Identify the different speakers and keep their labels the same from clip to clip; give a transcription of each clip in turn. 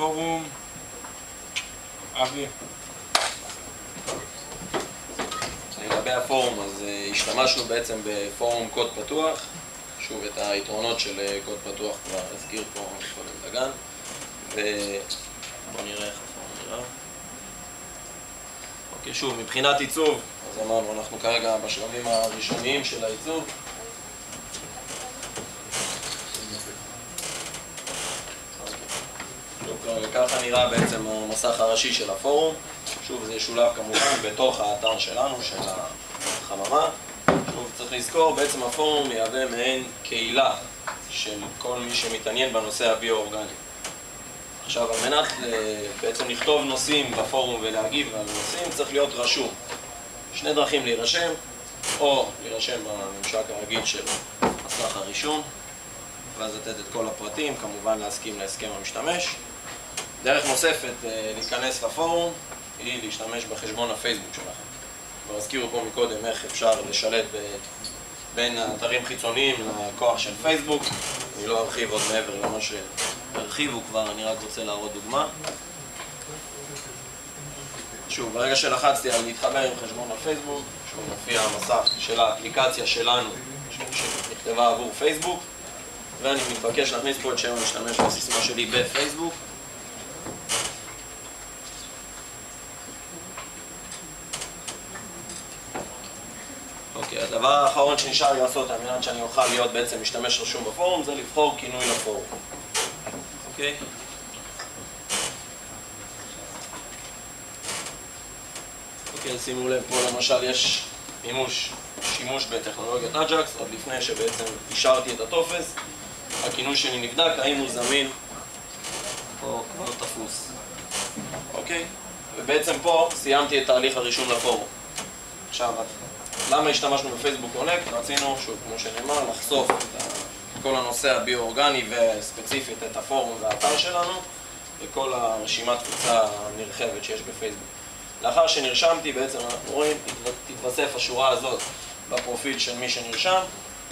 Speaker 1: הפורום. אבי.
Speaker 2: לגבי הפורום, אז השתמשנו בעצם בפורום קוד פתוח. שוב, את היתרונות של קוד פתוח כבר הזכיר פה קודם דגן. ובואו נראה איך הפורום נראה. אוקיי, שוב, מבחינת עיצוב, אז אמרנו, אנחנו כרגע בשלבים הראשוניים של העיצוב. ככה נראה בעצם המסך הראשי של הפורום. שוב, זה ישולב כמובן בתוך האתר שלנו, של החממה. שוב, צריך לזכור, בעצם הפורום יהווה מעין קהילה של כל מי שמתעניין בנושא הביו-אורגני. עכשיו, על מנת בעצם לכתוב נושאים בפורום ולהגיב על נושאים, צריך להיות רשום. שני דרכים להירשם, או להירשם בממשק הרגיל של מסך הרישום, ואז לתת את כל הפרטים, כמובן להסכים להסכם המשתמש. דרך נוספת להיכנס לפורום היא להשתמש בחשבון הפייסבוק שלכם. כבר הזכירו פה מקודם איך אפשר לשלט בין אתרים חיצוניים לכוח של פייסבוק. אני לא ארחיב עוד מעבר למה שהרחיבו כבר, אני רק רוצה להראות דוגמה. שוב, ברגע שלחצתי על להתחבר עם חשבון הפייסבוק, שוב מופיע המסך של האפליקציה שלנו שנכתבה עבור פייסבוק, ואני מתבקש להכניס פה את שם המשתמש והסיסמה שלי בפייסבוק. אוקיי, הדבר האחרון שנשאר לי לעשות על מנת שאני אוכל להיות בעצם משתמש רשום בפורום זה לבחור כינוי לפורום. אוקיי? אוקיי, שימו לב פה למשל יש שימוש בטכנולוגיית אג'קס, עוד לפני שבעצם אישרתי את הטופס. הכינוי שלי נבדק, האם הוא זמין או כבר תפוס. אוקיי? ובעצם פה סיימתי את תהליך הרישום לפורום. עכשיו, למה השתמשנו בפייסבוק קונקט? רצינו, שוב, כמו שנאמר, לחשוף את כל הנושא הביו-אורגני וספציפית את הפורום והאתר שלנו וכל הרשימת תפוצה הנרחבת שיש בפייסבוק. לאחר שנרשמתי, בעצם אנחנו רואים, תתווסף השורה הזאת בפרופיל של מי שנרשם,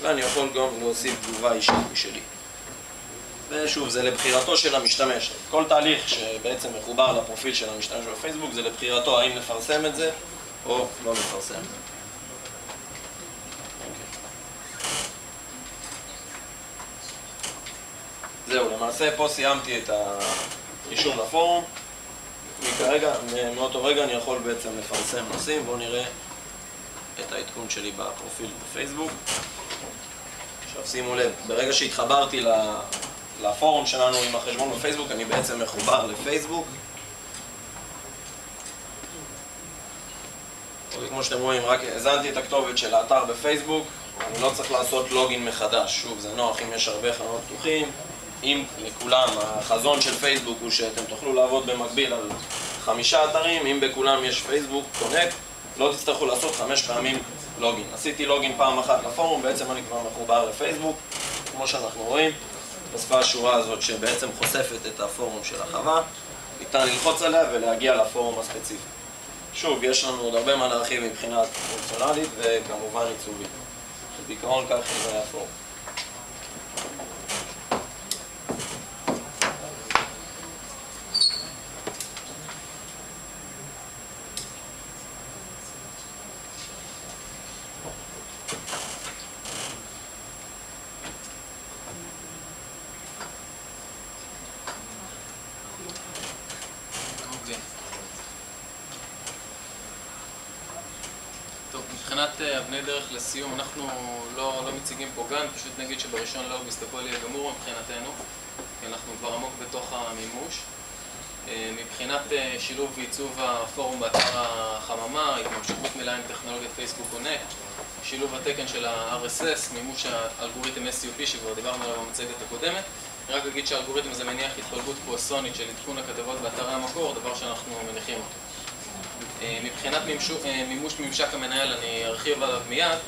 Speaker 2: ואני יכול גם להוסיף תגובה אישית משלי. ושוב, זה לבחירתו של המשתמש. כל תהליך שבעצם מחובר לפרופיל של המשתמש בפייסבוק זה לבחירתו האם לפרסם את זה או לא לפרסם. זהו, למעשה פה סיימתי את הרישום לפורום. מכרגע, מאותו רגע אני יכול בעצם לפרסם נושאים. בואו נראה את העדכון שלי בפרופיל בפייסבוק. עכשיו שימו לב, ברגע שהתחברתי לפורום שלנו עם החשבון בפייסבוק, אני בעצם מחובר לפייסבוק. כמו שאתם רואים, רק הזנתי את הכתובת של האתר בפייסבוק. אני לא צריך לעשות לוגין מחדש. שוב, זה נוח אם יש הרבה חלונות פתוחים. אם לכולם, החזון של פייסבוק הוא שאתם תוכלו לעבוד במקביל על 5 אתרים, אם בכולם יש פייסבוק קונקט, לא תצטרכו לעשות 5 פעמים לוגין. עשיתי לוגין פעם אחת לפורום, בעצם אני כבר מחובר לפייסבוק. כמו שאנחנו רואים, בספה השורה הזאת שבעצם חושפת את הפורום של החווה, ניתן ללחוץ עליה ולהגיע לפורום הספציפי. שוב, יש לנו עוד הרבה מה להרחיב מבחינת פונקציונלית וכמובן עיצובית. בעיקרון כך זה הפורום.
Speaker 3: טוב, מבחינת אבני דרך לסיום, אנחנו לא מציגים פה גן, פשוט נגיד שבראשון לאוגוסט הכל יהיה גמור מבחינתנו, כי אנחנו כבר עמוק בתוך המימוש. מבחינת שילוב ועיצוב הפורום באתר החממה, התממשקות מלאה עם טכנולוגיית פייסבוק קונקט, שילוב התקן של ה-RSS, מימוש האלגוריתם SUP שכבר דיברנו עליו במצגת הקודמת. אני רק אגיד שהאלגוריתם הזה מניח התפלגות פואסונית של עדכון הכתבות באתרי המקור, דבר שאנחנו מניחים אותו. מבחינת מימוש ממשק המנהל אני ארחיב עליו מיד,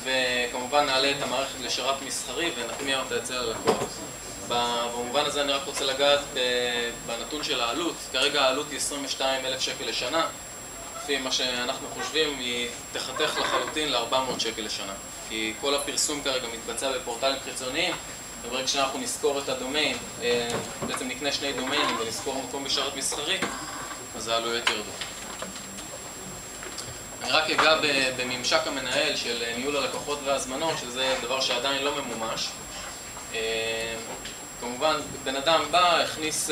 Speaker 3: וכמובן נעלה את המערכת לשרת מסחרי ונטמיע אותה אצל הלקוח. במובן הזה אני רק רוצה לגעת בנתון של העלות. כרגע העלות היא 22,000 שקל לשנה. לפי מה שאנחנו חושבים היא תחתך לחלוטין ל-400 שקל לשנה. כי כל הפרסום כרגע מתבצע בפורטלים חיצוניים, וברגע שאנחנו נזכור את הדומיין, בעצם נקנה שני דומיינים ונזכור מקום בשרת מסחרי, אז העלויות ירדו. אני רק אגע בממשק המנהל של ניהול הלקוחות וההזמנות, שזה דבר שעדיין לא ממומש. כמובן, בן אדם בא, הכניס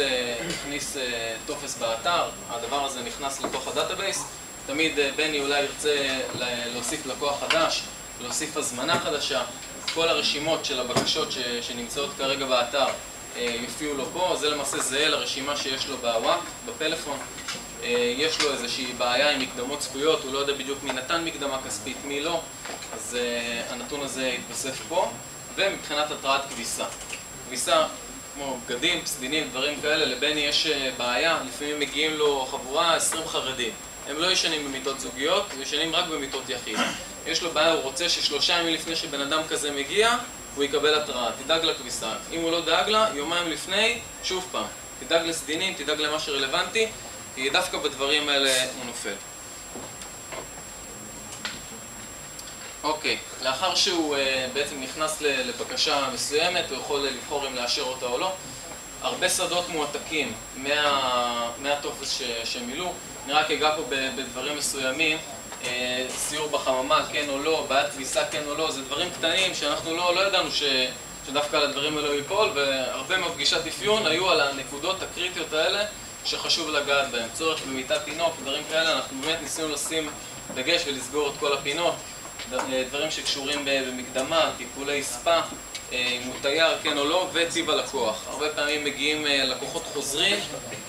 Speaker 3: טופס באתר, הדבר הזה נכנס לתוך הדאטאבייס. תמיד בני אולי ירצה להוסיף לקוח חדש, להוסיף הזמנה חדשה. כל הרשימות של הבקשות שנמצאות כרגע באתר יופיעו לו פה, זה למעשה זהה לרשימה שיש לו בוואק, בפלאפון. יש לו איזושהי בעיה עם מקדמות זכויות, הוא לא יודע בדיוק מי נתן מקדמה כספית, מי לא, אז הנתון הזה יתווסף פה. ומבחינת התראת כביסה. כביסה כמו בגדים, סדינים, דברים כאלה, לבני יש בעיה, לפעמים מגיעים לו חבורה 20 חרדים. הם לא ישנים במיטות זוגיות, הם ישנים רק במיטות יחיד. יש לו בעיה, הוא רוצה ש3 ימים לפני שבן אדם כזה מגיע, הוא יקבל התראה, תדאג לכביסה. אם הוא לא דאג לה, יומיים לפני, שוב פעם, תדאג לסדינים, תדאג למה שרלוונטי, כי דווקא בדברים האלה הוא נופל. אוקיי, לאחר שהוא בעצם נכנס לבקשה מסוימת, הוא יכול לבחור אם לאשר אותה או לא. הרבה שדות מועתקים מהטופס שמילאו. אני רק אגע פה בדברים מסוימים, סיור בחממה כן או לא, בעיית כביסה כן או לא, זה דברים קטנים שאנחנו לא ידענו שדווקא על הדברים האלו ייפול, והרבה מהפגישת אפיון היו על הנקודות הקריטיות האלה שחשוב לגעת בהם. צורך במיטת תינוק, דברים כאלה, אנחנו באמת ניסינו לשים דגש ולסגור את כל הפינות. דברים שקשורים במקדמה, טיפולי ספה, אם הוא תייר כן או לא, וציב הלקוח. הרבה פעמים מגיעים לקוחות חוזרים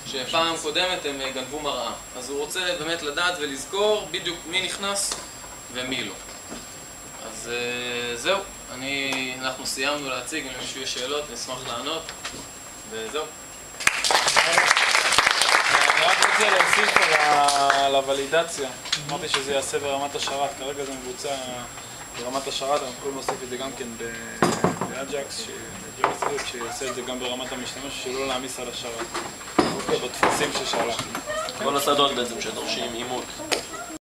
Speaker 3: שפעם קודמת הם גנבו מראה. אז הוא רוצה באמת לדעת ולזכור בדיוק מי נכנס ומי לא. אז זהו, אנחנו סיימנו להציג, אם למישהו יש שאלות נשמח לענות, וזהו.
Speaker 4: אני רק רוצה להוסיף על הוולידציה. אמרתי שזה יעשה ברמת השרת, כרגע זה מבוצע ברמת השרת, אנחנו יכולים להוסיף את זה גם כן באג'קס, שיעשה את זה גם ברמת המשתמש, שלא להעמיס על השרת, בטפסים ששלחנו.
Speaker 2: כל השדות בעצם שדורשים אימות.